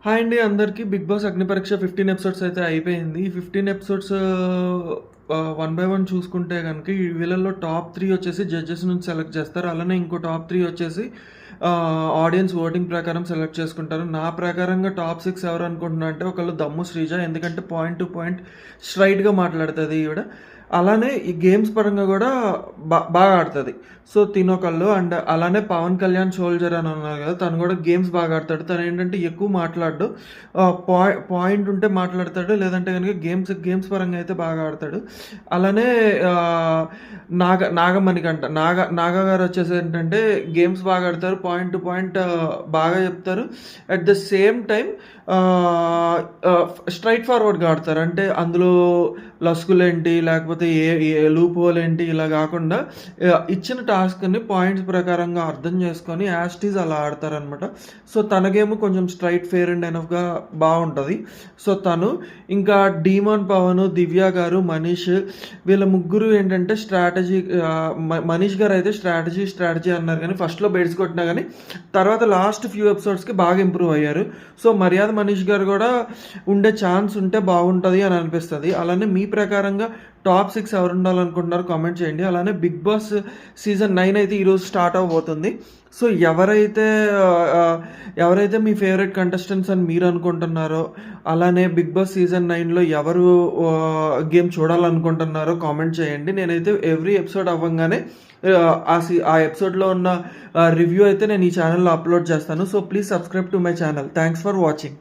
Hi అండి అందరికీ. 'Big boss అగ్నిపరీక్ష' 15 episodes అయితే అయిపోయింది. ఈ 15 ఎపిసోడ్స్ వన్ బై వన్ చూసుకుంటే గనుక ఈ వీళ్ళలో టాప్ 3 వచ్చేసి జడ్జెస్ నుంచి సెలెక్ట్ చేస్తారు. అలానే ఇంకో టాప్ 3 వచ్చేసి ఆడియన్స్ ఓటింగ్ ప్రకారం సెలెక్ట్ చేసుకుంటారు. నా ప్రకారంగా టాప్ 6 ఎవరు అనుకుంటున్నా అంటే ఒకళ్ళు దమ్ము శ్రీజ. ఎందుకంటే పాయింట్ టు పాయింట్ స్ట్రైట్‌గా మాట్లాడుతది ఈవిడ. అలానే ఈ గేమ్స్ పరంగా కూడా బాగా ఆడుతది. సో తినొకళ్ళు. అండ్ అలానే పవన్ కళ్యాణ్ సోల్జర్ అని ఉన్నారు కదా, తను కూడా గేమ్స్ బాగా ఆడతాడు. తను ఏంటంటే ఎక్కువ మాట్లాడు, పాయింట్ ఉంటే మాట్లాడతాడు, లేదంటే కనుక గేమ్స్ పరంగా అయితే బాగా ఆడతాడు. అలానే నాగమణికంట నాగా గారు వచ్చేసి ఏంటంటే గేమ్స్ బాగా ఆడతారు, పాయింట్ టు పాయింట్ బాగా చెప్తారు. At the same time straight ఫార్వర్డ్గా ఆడతారు. అంటే అందులో లస్కులేంటి, లేకపోతే ఏ లూప్ హోల్ ఏంటి, ఇలా కాకుండా ఇచ్చిన టాస్క్ని పాయింట్స్ ప్రకారంగా అర్థం చేసుకొని యాస్టీజ్ అలా ఆడతారనమాట. సో తన గేమ్ కొంచెం స్ట్రైట్, ఫేర్ అండ్ ఎనఫ్గా బాగుంటుంది. సో తను ఇంకా డీమాన్ పవన్, దివ్య గారు, మనీష్, వీళ్ళ ముగ్గురు ఏంటంటే స్ట్రాటజీ. మనీష్ గారు అయితే స్ట్రాటజీ అన్నారు, కానీ ఫస్ట్లో బెడ్స్ కొట్టినా కానీ తర్వాత లాస్ట్ ఫ్యూ ఎపిసోడ్స్కి బాగా ఇంప్రూవ్ అయ్యారు. సో మర్యాద మనీష్ గారు కూడా ఉండే ఛాన్స్ ఉంటే బాగుంటుంది అని అనిపిస్తుంది. అలానే మీ ప్రకారంగా టాప్ 6 ఎవరు ఉండాలనుకుంటున్నారు కామెంట్ చేయండి. అలానే బిగ్ బాస్ సీజన్ 9 అయితే ఈరోజు స్టార్ట్ అవబోతుంది. సో ఎవరైతే మీ ఫేవరెట్ కంటెస్టెంట్స్ అని మీరు అనుకుంటున్నారో, అలానే బిగ్ బాస్ సీజన్ 9లో ఎవరు గేమ్ చూడాలనుకుంటున్నారో కామెంట్ చేయండి. నేనైతే ఎవ్రీ ఎపిసోడ్ అవ్వగానే ఆ ఎపిసోడ్లో ఉన్న రివ్యూ అయితే నేను ఈ ఛానల్లో అప్లోడ్ చేస్తాను. So please subscribe to my channel. Thanks for watching.